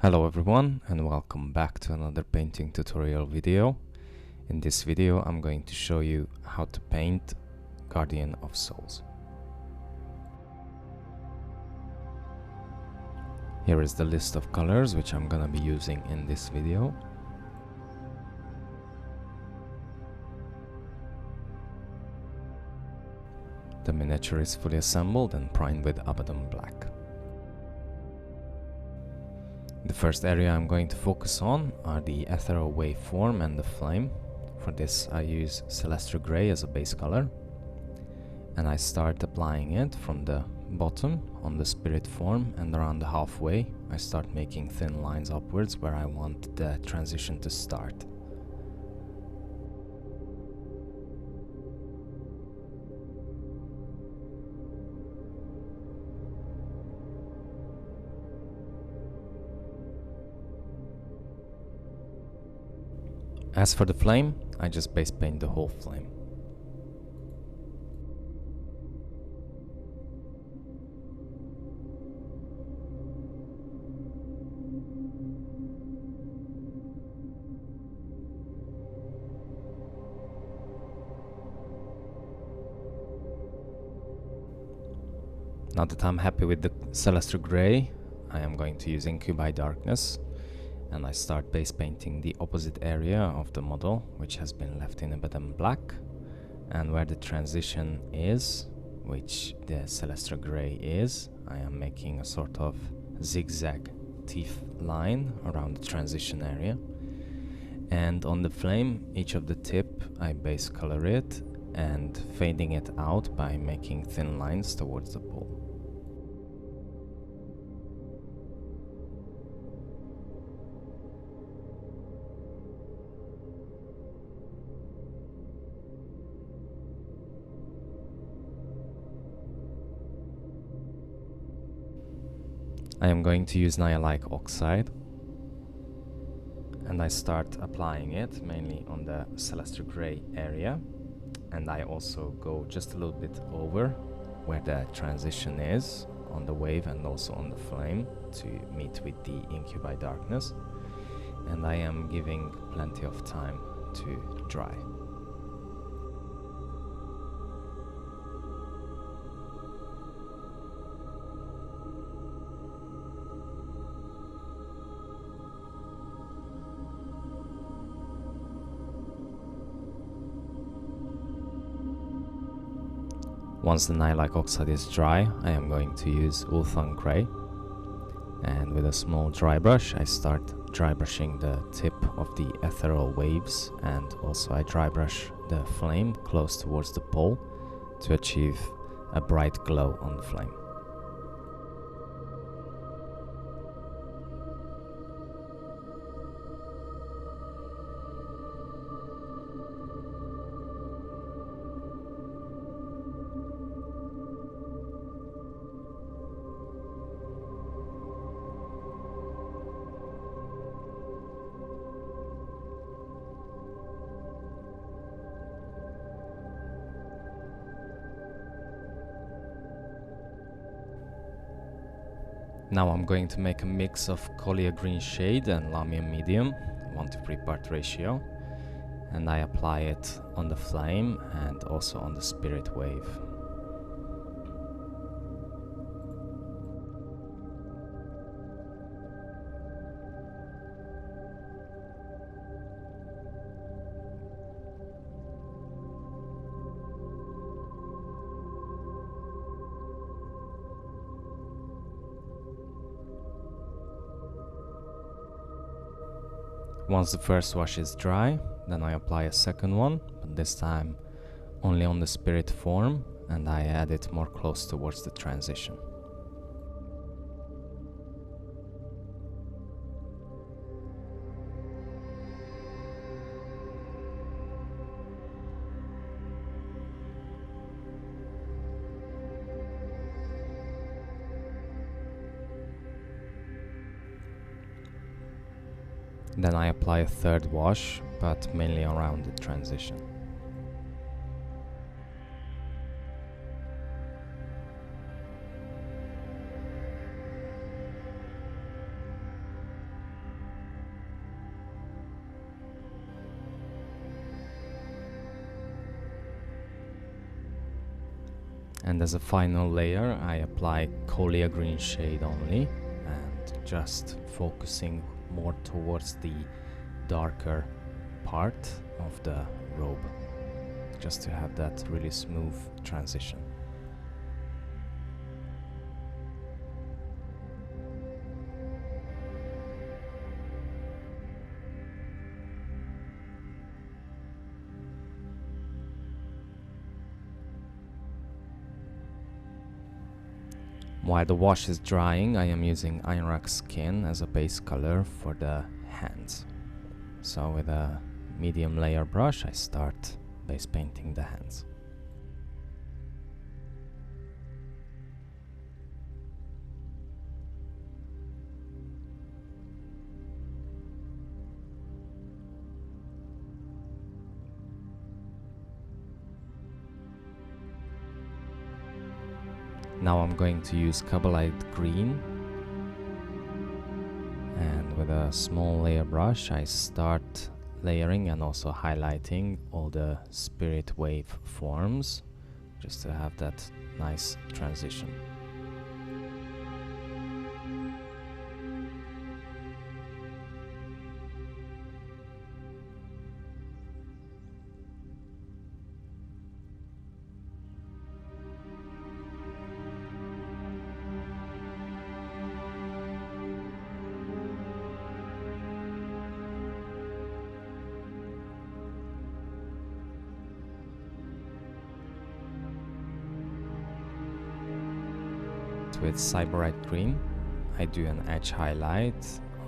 Hello everyone and welcome back to another painting tutorial video. In this video I'm going to show you how to paint Guardian of Souls. Here is the list of colors which I'm gonna be using in this video. The miniature is fully assembled and primed with Abaddon black. The first area I'm going to focus on are the Ethereal waveform and the flame. For this I use Celestra Grey as a base color, and I start applying it from the bottom on the spirit form, and around the halfway I start making thin lines upwards where I want the transition to start. As for the flame, I just base paint the whole flame. Now that I'm happy with the Celestra Grey, I am going to use Incubi Darkness, and I start base painting the opposite area of the model, which has been left in Abaddon black, and where the transition is, which the Celestra Grey is, I am making a sort of zigzag teeth line around the transition area. And on the flame, each of the tip I base color it and fading it out by making thin lines towards the pole. I am going to use Nihilakh Oxide, and I start applying it mainly on the Celestra Grey area, and I also go just a little bit over where the transition is on the wave and also on the flame to meet with the Incubi Darkness, and I am giving plenty of time to dry. Once the Nihilakh Oxide is dry, I am going to use Ulthuan Grey, and with a small dry brush I start dry brushing the tip of the ethereal waves, and also I dry brush the flame close towards the pole to achieve a bright glow on the flame. Now I'm going to make a mix of Coelia Greenshade and Lahmian medium, 1:3 part ratio, and I apply it on the flame and also on the spirit wave. Once the first wash is dry, then I apply a second one, but this time only on the spirit form, and I add it more close towards the transition. Then I apply a third wash, but mainly around the transition. And as a final layer, I apply Coelia Greenshade only, and just focusing more towards the darker part of the robe, just to have that really smooth transition. While the wash is drying, I am using Ionrach skin as a base color for the hands. So with a medium layer brush, I start base painting the hands. Now I'm going to use Kabalite green, and with a small layer brush I start layering and also highlighting all the spirit wave forms, just to have that nice transition. With Sybarite green, I do an edge highlight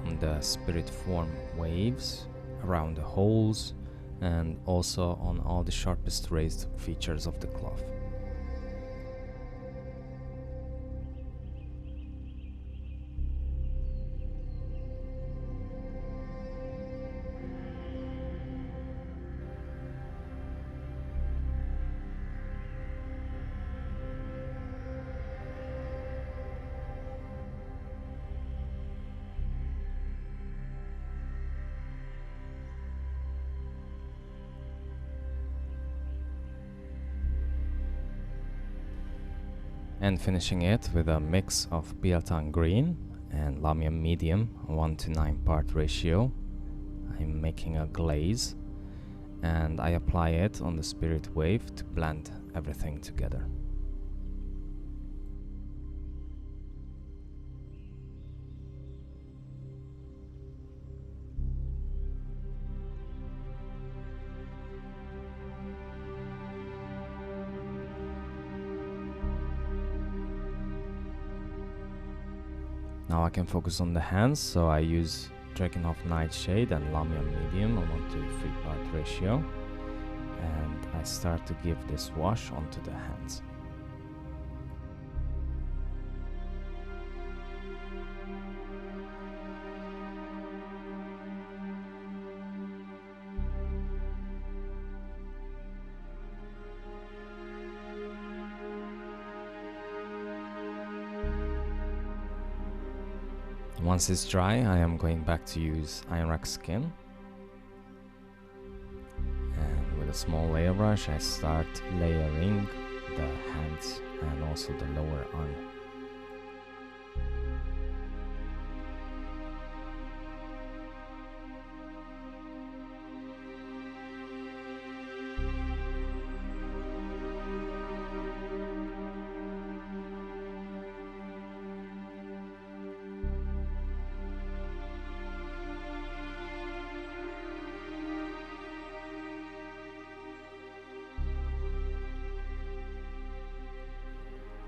on the spirit form waves around the holes and also on all the sharpest raised features of the cloth. And finishing it with a mix of Biel green and Lahmian medium, 1:9 part ratio. I'm making a glaze and I apply it on the spirit wave to blend everything together. Now I can focus on the hands, so I use Drakenhof Nightshade and Lahmian medium, a 1:3 part ratio, and I start to give this wash onto the hands. Once it's dry, I am going back to use Ionrach skin, and with a small layer brush I start layering the hands and also the lower arm.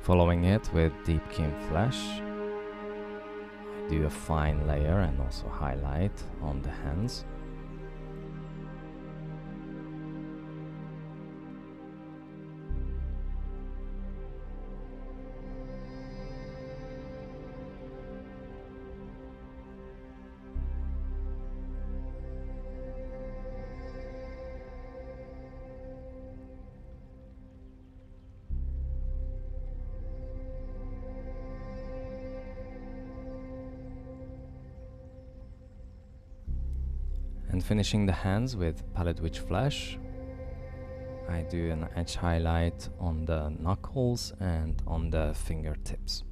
Following it with Deepkin flesh, I do a fine layer and also highlight on the hands. And finishing the hands with Pallid witch flesh, I do an edge highlight on the knuckles and on the fingertips.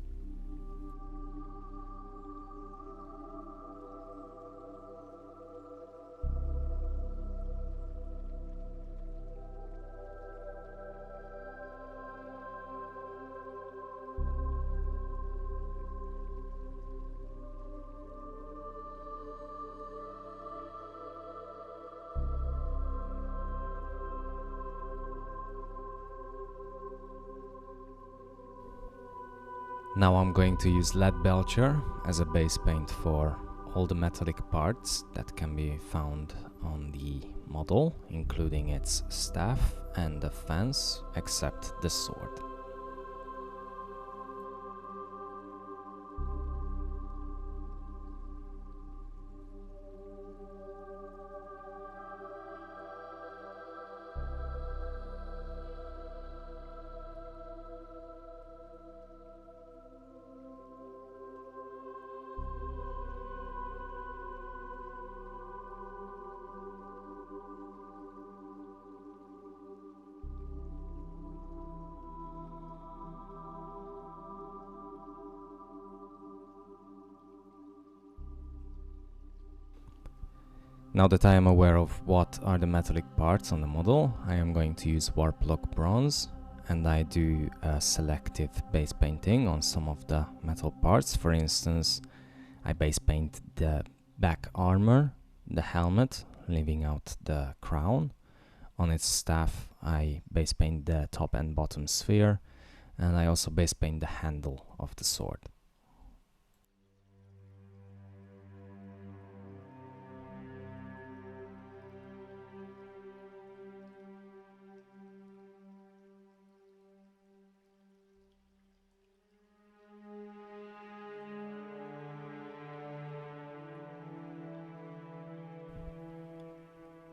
Now I'm going to use Leadbelcher as a base paint for all the metallic parts that can be found on the model, including its staff and the fence, except the sword. Now that I am aware of what are the metallic parts on the model, I am going to use Warplock bronze, and I do a selective base painting on some of the metal parts. For instance, I base paint the back armor, the helmet, leaving out the crown. On its staff I base paint the top and bottom sphere, and I also base paint the handle of the sword.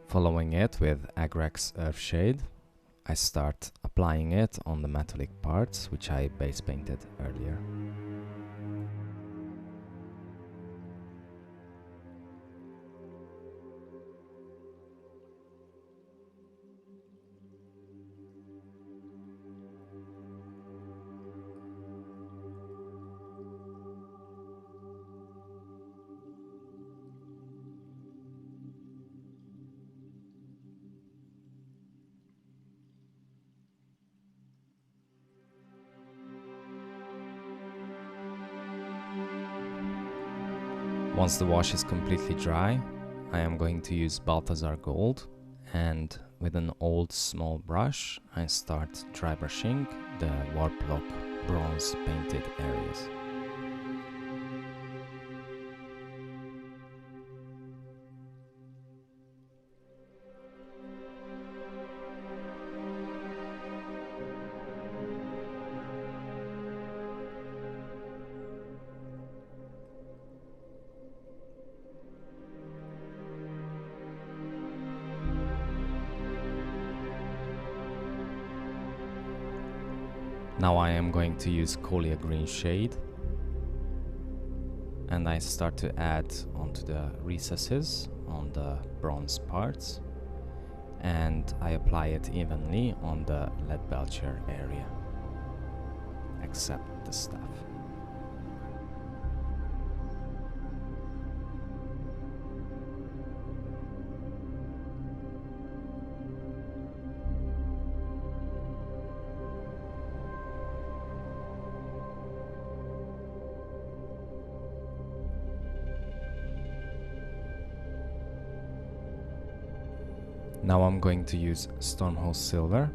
Following it with Agrax Earthshade, I start applying it on the metallic parts which I base painted earlier. Once the wash is completely dry, I am going to use Balthasar Gold, and with an old small brush I start dry brushing the Warplock bronze painted areas. Now I am going to use Coelia Greenshade, and I start to add onto the recesses on the bronze parts, and I apply it evenly on the Leadbelcher area, except the staff. Now I'm going to use Stormhost Silver,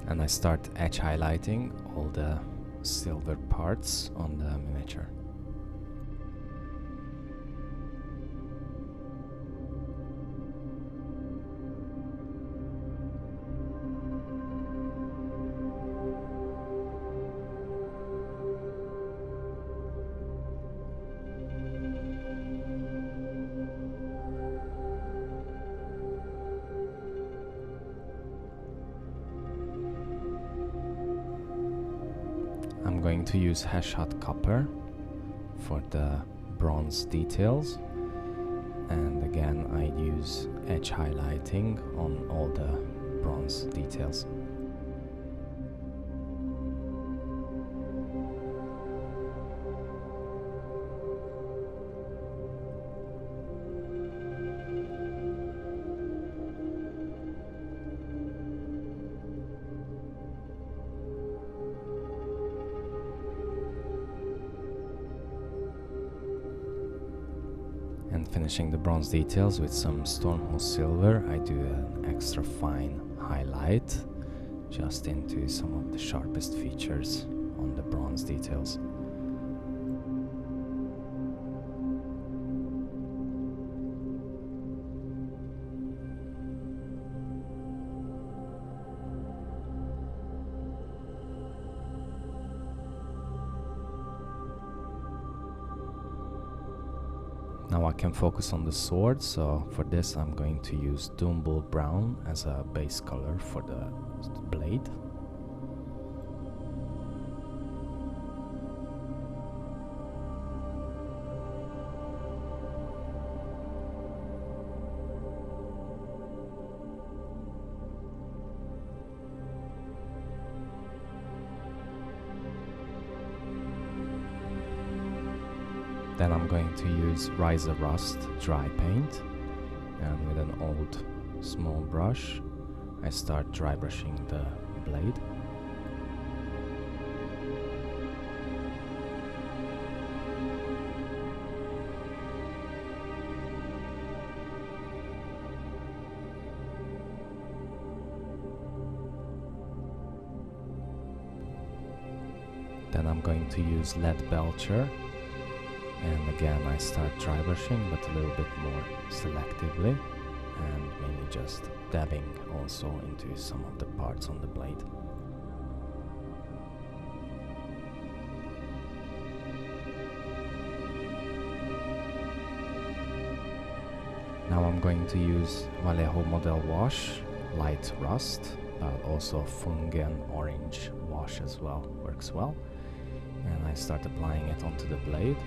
and I start edge highlighting all the silver parts on the miniature. I'm going to use Hashut copper for the bronze details, And again I use edge highlighting on all the bronze details. And finishing the bronze details with some Stormhost silver, I do an extra fine highlight just into some of the sharpest features on the bronze details. Now I can focus on the sword, so for this I'm going to use Doombull brown as a base color for the blade. Then I'm going to use Ryza Rust dry paint, and with an old small brush I start dry brushing the blade. Then I'm going to use Leadbelcher. And again I start dry brushing, but a little bit more selectively, and mainly just dabbing also into some of the parts on the blade. Now I'm going to use Vallejo Model Wash, light rust, but also Fungen orange wash as well, works well. And I start applying it onto the blade.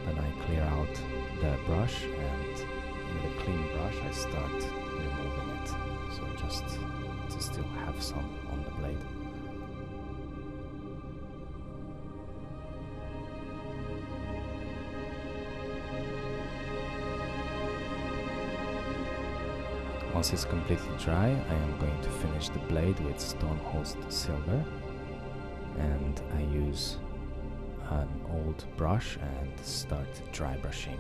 Then I clear out the brush, and with a clean brush I start removing it, so just to still have some on the blade. Once it's completely dry, I am going to finish the blade with Stormhost silver, and I use an old brush and start dry brushing.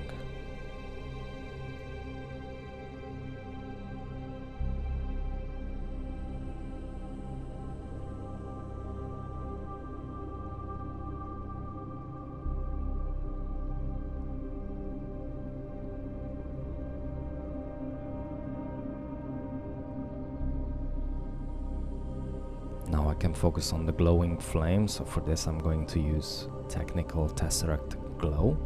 Now I can focus on the glowing flame, so for this I'm going to use Technical Tesseract Glow.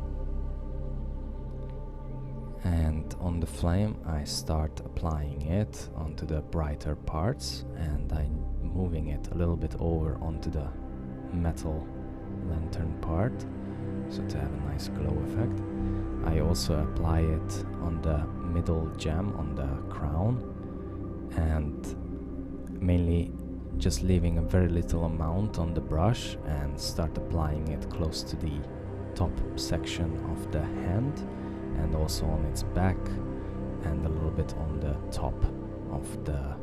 And on the flame I start applying it onto the brighter parts, and I'm moving it a little bit over onto the metal lantern part, so to have a nice glow effect. I also apply it on the middle gem on the crown, and mainly just leaving a very little amount on the brush and start applying it close to the top section of the hand, and also on its back, and a little bit on the top of the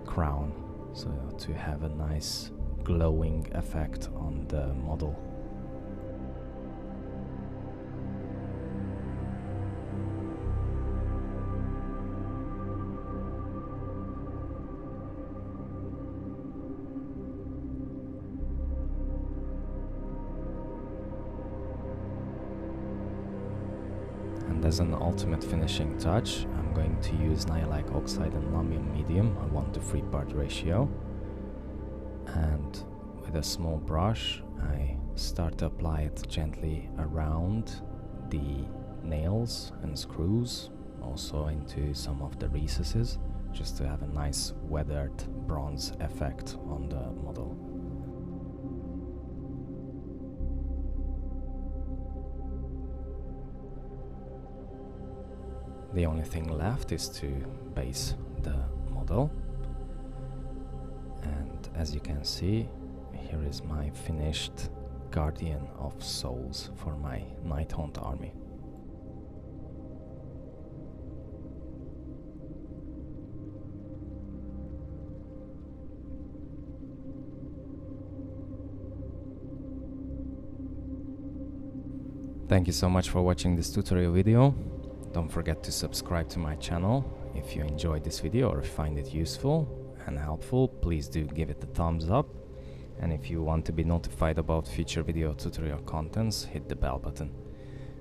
crown, so to have a nice glowing effect on the model. As an ultimate finishing touch, I'm going to use Nihilakh Oxide and Lahmian medium, a 1:3 part ratio, and with a small brush I start to apply it gently around the nails and screws, also into some of the recesses, just to have a nice weathered bronze effect on the model. The only thing left is to base the model, and as you can see, here is my finished Guardian of Souls for my Nighthaunt army. Thank you so much for watching this tutorial video. Don't forget to subscribe to my channel. If you enjoyed this video or find it useful and helpful, please do give it a thumbs up. And if you want to be notified about future video tutorial contents, hit the bell button.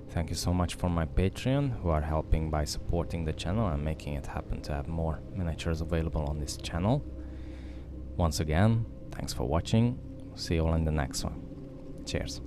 Thank you so much for my Patreon, who are helping by supporting the channel and making it happen to have more miniatures available on this channel. Once again, thanks for watching. See you all in the next one. Cheers.